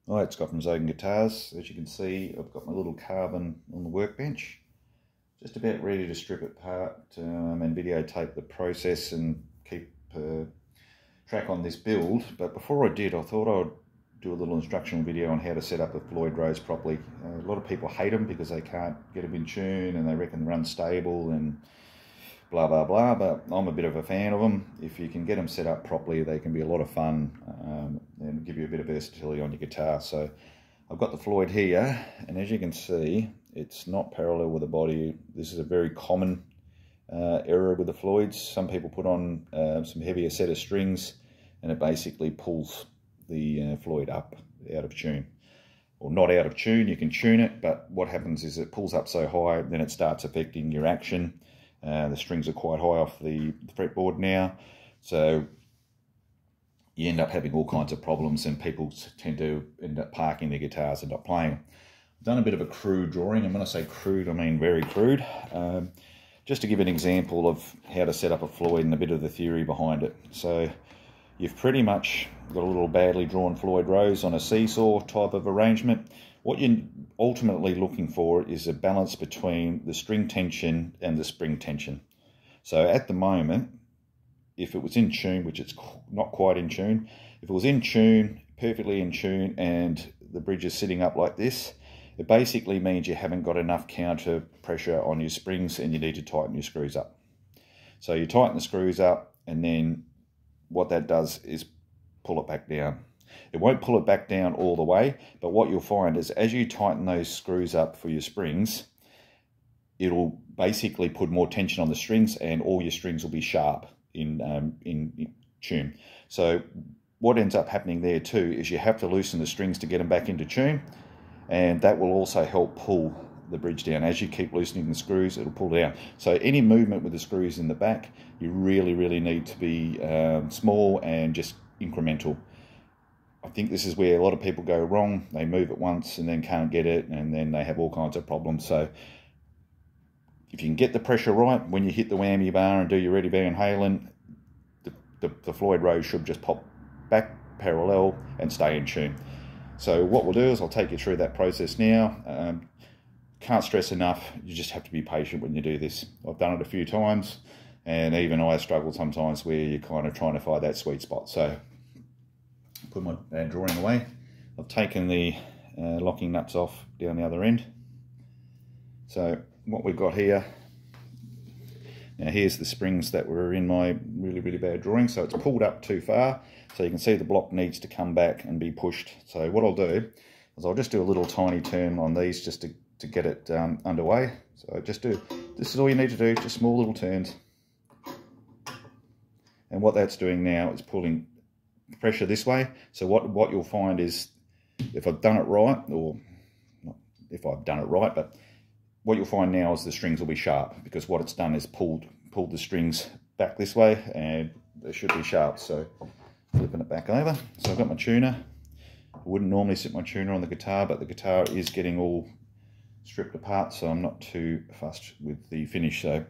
Hi, it's Scott from Zogan Guitars. As you can see, I've got my little carbon on the workbench, just about ready to strip it apart and videotape the process and keep track on this build. But before I did, I thought I'd do a little instructional video on how to set up the Floyd rows properly. A lot of people hate them because they can't get them in tune and they reckon they're unstable and blah blah blah, but I'm a bit of a fan of them. If you can get them set up properly, they can be a lot of fun and give you a bit of versatility on your guitar. So I've got the Floyd here, and as you can see, it's not parallel with the body. This is a very common error with the Floyds. Some people put on some heavier set of strings and it basically pulls the Floyd up out of tune. Or not out of tune, you can tune it, but what happens is it pulls up so high, then it starts affecting your action. The strings are quite high off the fretboard now, so you end up having all kinds of problems, and people tend to end up parking their guitars and not playing. I've done a bit of a crude drawing, and when I say crude, I mean very crude, just to give an example of how to set up a Floyd and a bit of the theory behind it. So you've pretty much got a little badly drawn Floyd rose on a seesaw type of arrangement. What you're ultimately looking for is a balance between the string tension and the spring tension. So at the moment, if it was in tune, which it's not quite in tune, if it was in tune, perfectly in tune, and the bridge is sitting up like this, it basically means you haven't got enough counter pressure on your springs and you need to tighten your screws up. So you tighten the screws up, and then what that does is pull it back down. It won't pull it back down all the way, but what you'll find is as you tighten those screws up for your springs, it'll basically put more tension on the strings, and all your strings will be sharp in tune. So what ends up happening there too is you have to loosen the strings to get them back into tune, and that will also help pull the bridge down. As you keep loosening the screws, it'll pull down. So any movement with the screws in the back, you really need to be small and just incremental. I think this is where a lot of people go wrong. They move it once and then can't get it, and then they have all kinds of problems. So if you can get the pressure right when you hit the whammy bar and do your Eddie Van Halen, the Floyd rose should just pop back parallel and stay in tune. So what we'll do is I'll take you through that process now. Can't stress enough, you just have to be patient when you do this. I've done it a few times, and even I struggle sometimes where you're kind of trying to find that sweet spot. So put my drawing away. I've taken the locking nuts off down the other end. So what we've got here, now here's the springs that were in my really bad drawing. So it's pulled up too far, so you can see the block needs to come back and be pushed. So what I'll do is I'll just do a little tiny turn on these just to get it underway. So this is all you need to do, just small little turns. And what that's doing now is pulling pressure this way. So what you'll find is, if I've done it right, or not if I've done it right, but what you'll find now is the strings will be sharp, because what it's done is pulled the strings back this way, and they should be sharp. So flipping it back over. So I've got my tuner. I wouldn't normally sit my tuner on the guitar, but the guitar is getting all stripped apart, so I'm not too fussed with the finish. So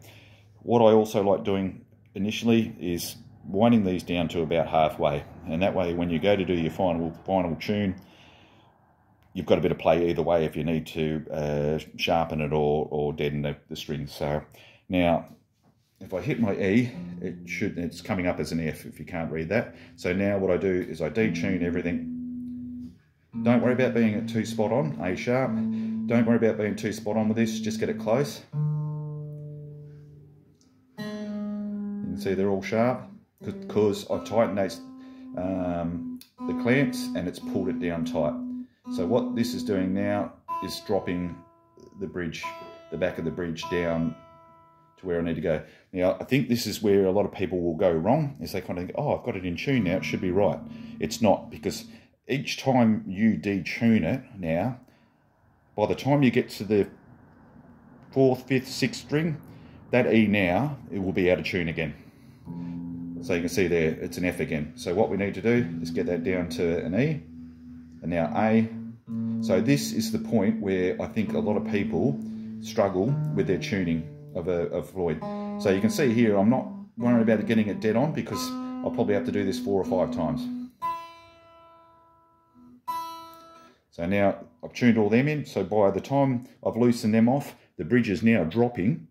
what I also like doing initially is winding these down to about halfway, and that way when you go to do your final tune, you've got a bit of play either way if you need to sharpen it or deaden the strings. So now if I hit my E, it's coming up as an F if you can't read that. So now what I do is I detune everything. Don't worry about being too spot on, A sharp. Don't worry about being too spot on with this, just get it close. You can see they're all sharp because I've tightened the clamps and it's pulled it down tight. So what this is doing now is dropping the bridge, the back of the bridge down to where I need to go. Now, I think this is where a lot of people will go wrong, is they kind of think, oh, I've got it in tune now, it should be right. It's not, because each time you detune it now, by the time you get to the 4th, 5th, 6th string, that E now, it will be out of tune again. So you can see there, it's an F again. So what we need to do is get that down to an E, and now A. So this is the point where I think a lot of people struggle with their tuning of Floyd. So you can see here, I'm not worried about getting it dead on, because I'll probably have to do this 4 or 5 times. So now I've tuned all them in. So by the time I've loosened them off, the bridge is now dropping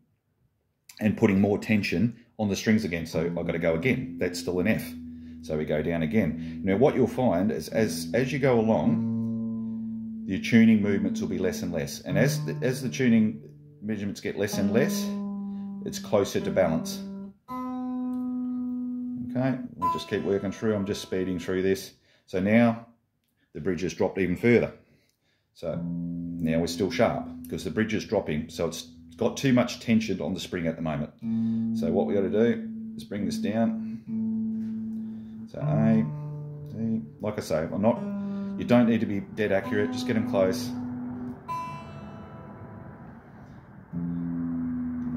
and putting more tension on the strings again. So I've got to go again. That's still an F. So we go down again. Now what you'll find is as you go along, your tuning movements will be less and less. And as the tuning measurements get less and less, it's closer to balance. Okay, we'll just keep working through. I'm just speeding through this. So now the bridge has dropped even further. So now we're still sharp because the bridge is dropping. So it's got too much tension on the spring at the moment. So what we got to do is bring this down. So A, C, like I say, you don't need to be dead accurate, just get them close.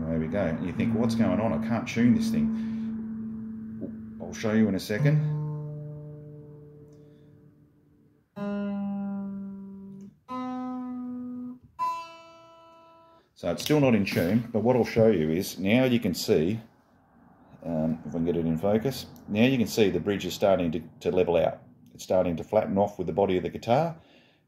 There we go. And you think, what's going on? I can't tune this thing. I'll show you in a second. So it's still not in tune, but what I'll show you is, now you can see, if I can get it in focus, now you can see the bridge is starting to level out. It's starting to flatten off with the body of the guitar,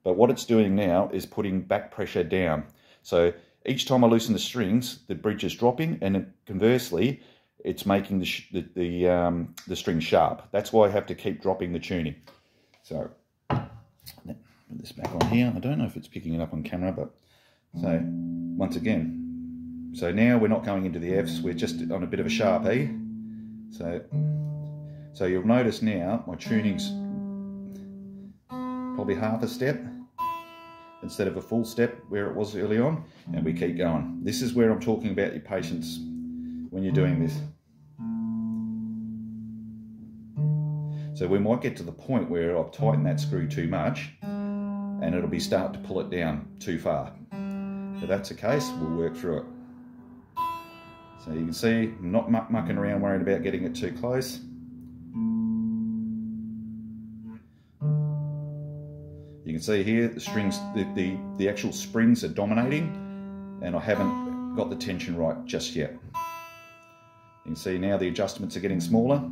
but what it's doing now is putting back pressure down. So each time I loosen the strings, the bridge is dropping, and conversely, it's making the string sharp. That's why I have to keep dropping the tuning. So, put this back on here. I don't know if it's picking it up on camera, but so once again, so now we're not going into the Fs, we're just on a bit of a sharp E. So you'll notice now my tuning's probably half a step instead of a full step where it was early on, and we keep going. This is where I'm talking about your patience when you're doing this. So we might get to the point where I've tightened that screw too much and it'll be start to pull it down too far. If that's the case, we'll work through it. So you can see I'm not mucking around worried about getting it too close. You can see here the strings, the actual springs are dominating, and I haven't got the tension right just yet. You can see now the adjustments are getting smaller.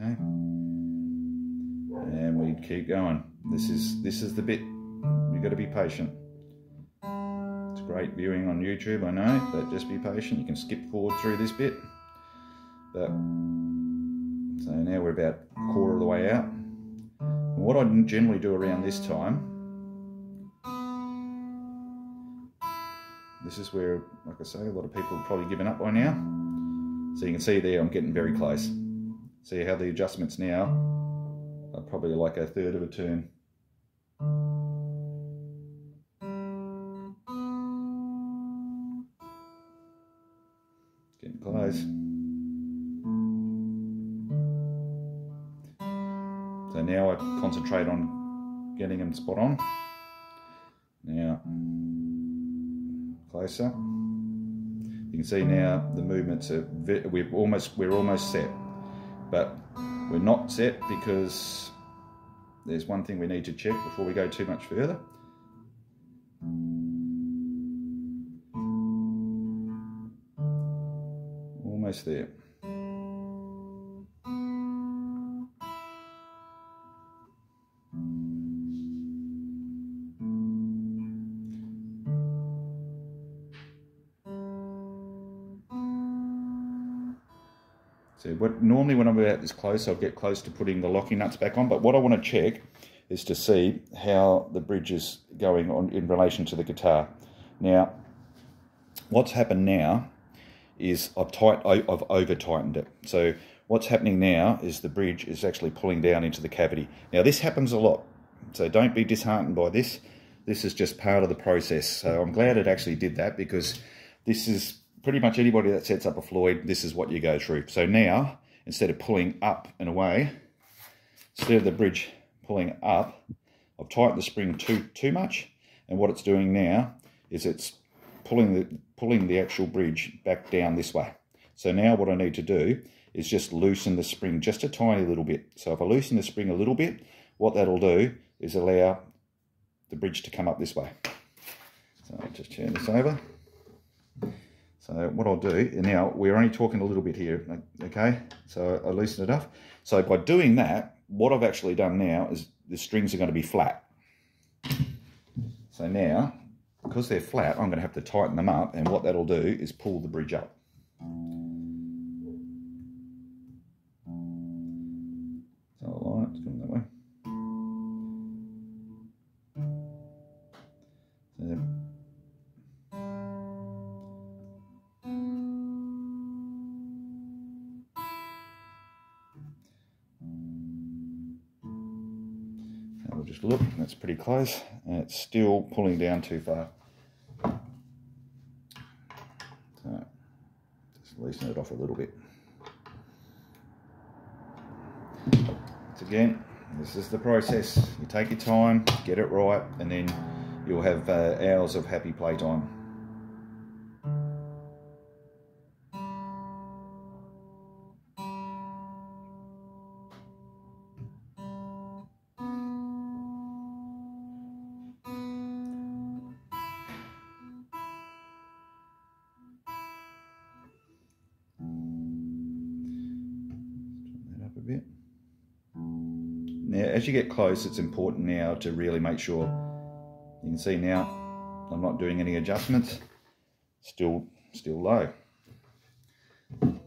Okay, and we keep going. This is the bit you've got to be patient. It's great viewing on YouTube, I know, but just be patient. You can skip forward through this bit. But so now we're about a quarter of the way out. And what I generally do around this time, this is where, like I say, a lot of people have probably given up by now. So you can see there I'm getting very close. See how the adjustments now are probably like a third of a turn. Getting close. So now I concentrate on getting them spot on. Now, closer. You can see now the movements are, we're almost set. But we're not set because there's one thing we need to check before we go too much further. Almost there. So normally when I'm about this close, I'll get close to putting the locking nuts back on, but what I want to check is to see how the bridge is going on in relation to the guitar. Now, what's happened now is I've over-tightened it. So what's happening now is the bridge is actually pulling down into the cavity. Now this happens a lot, so don't be disheartened by this. This is just part of the process. So I'm glad it actually did that, because this is pretty much anybody that sets up a Floyd, this is what you go through. So now, instead of pulling up and away, instead of the bridge pulling up, I've tightened the spring too much, and what it's doing now is it's pulling the actual bridge back down this way. So now what I need to do is just loosen the spring just a tiny little bit. So if I loosen the spring a little bit, what that'll do is allow the bridge to come up this way. So I'll just turn this over. So what I'll do, and now we're only talking a little bit here, okay? So I loosen it up. So by doing that, what I've actually done now is the strings are going to be flat. So now, because they're flat, I'm going to have to tighten them up, and what that'll do is pull the bridge up. So I'll line it, it's going that way. We'll just look, that's pretty close, and it's still pulling down too far. So, just loosen it off a little bit. Once again, this is the process. You take your time, get it right, and then you'll have hours of happy playtime. A bit. Now as you get close, it's important now to really make sure, you can see now I'm not doing any adjustments, still low. Still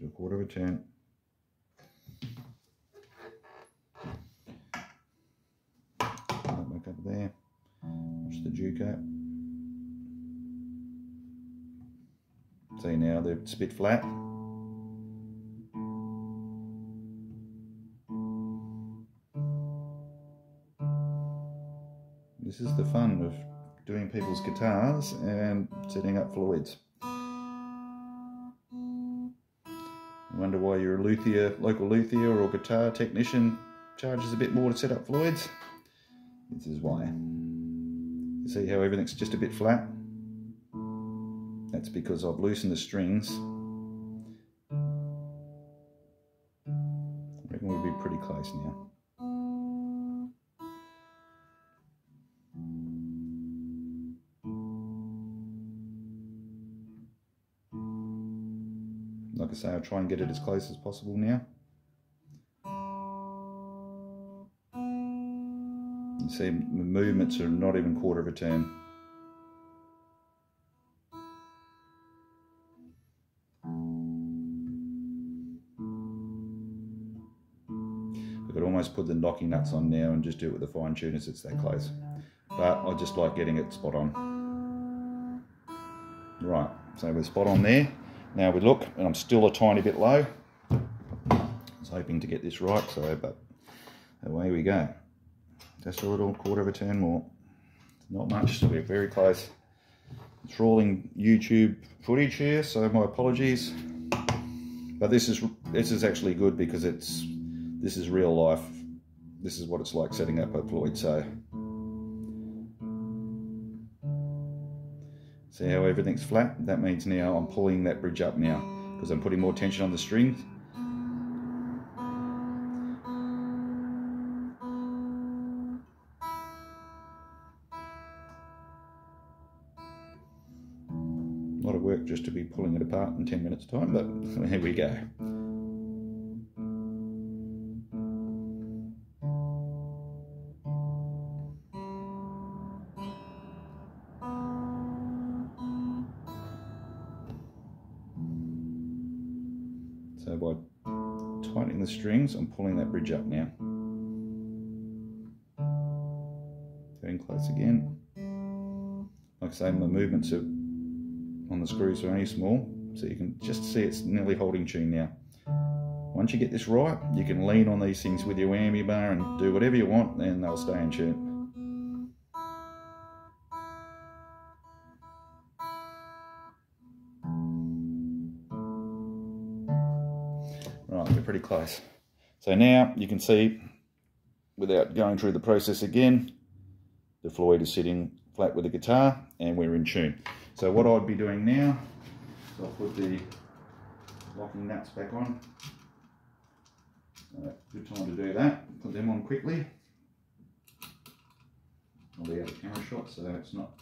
a quarter of a turn. Back up there, watch the Duco. See now they're a bit flat. This is the fun of doing people's guitars and setting up Floyd's. You wonder why your local luthier or guitar technician charges a bit more to set up Floyd's? This is why. You see how everything's just a bit flat? That's because I've loosened the strings. I reckon we'll be pretty close now. Like I say, I'll try and get it as close as possible now. You see, the movements are not even quarter of a turn. I could almost put the knocking nuts on now and just do it with a fine tune as it's that close. But I just like getting it spot on. Right, so we're spot on there. Now we look, and I'm still a tiny bit low. I was hoping to get this right, but away we go. Just a little quarter of a turn more. Not much, so we're very close. It's rolling YouTube footage here, so my apologies. But this is actually good because this is real life. This is what it's like setting up a Floyd. So see how everything's flat? That means now I'm pulling that bridge up now because I'm putting more tension on the strings. A lot of work just to be pulling it apart in 10 minutes time, but here we go. So by tightening the strings, I'm pulling that bridge up now. Getting close again. Like I say, my movements on the screws are only small, so you can just see it's nearly holding tune now. Once you get this right, you can lean on these things with your whammy bar and do whatever you want, and they'll stay in tune. Right, we're pretty close. So now you can see, without going through the process again, the Floyd is sitting flat with the guitar and we're in tune. So what I'd be doing now is I'll put the locking nuts back on. Good time to do that. Put them on quickly. I'll be out of camera shot so it's not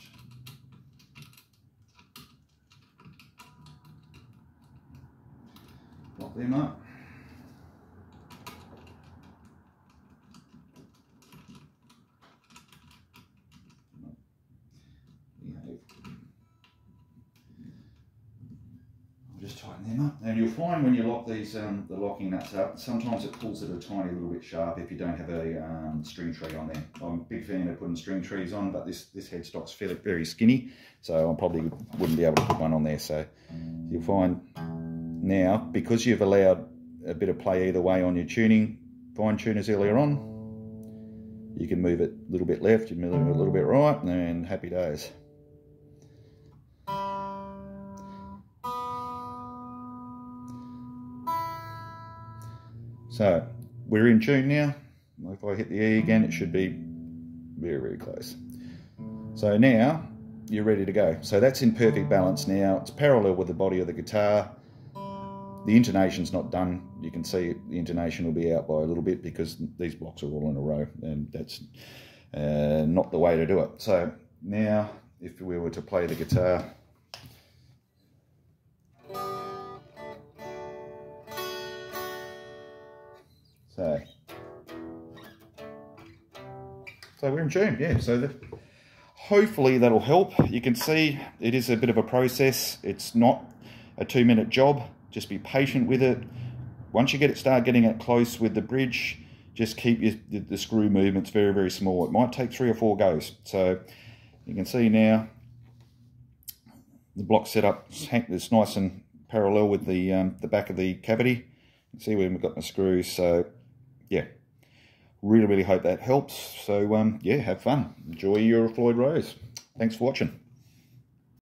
lock them up. Just tighten them up, and you'll find when you lock these the locking nuts up, sometimes it pulls it a tiny little bit sharp if you don't have a string tree on there. I'm a big fan of putting string trees on, but this headstock's very skinny, so I probably wouldn't be able to put one on there. So you'll find now, because you've allowed a bit of play either way on your tuning, fine tuners earlier on, you can move it a little bit left, you move it a little bit right, and happy days. So we're in tune now. If I hit the E again, it should be very close. So now you're ready to go. So that's in perfect balance now. It's parallel with the body of the guitar. The intonation's not done. You can see the intonation will be out by a little bit because these blocks are all in a row, and that's not the way to do it. So now if we were to play the guitar, so we're in tune, yeah. So hopefully that'll help. You can see it is a bit of a process. It's not a 2-minute job. Just be patient with it. Once you start getting it close with the bridge, just keep the screw movements very small. It might take 3 or 4 goes. So you can see now the block set up is nice and parallel with the back of the cavity. You can see where we've got the screws. So yeah, really hope that helps. So yeah, have fun. Enjoy your Floyd Rose. Thanks for watching.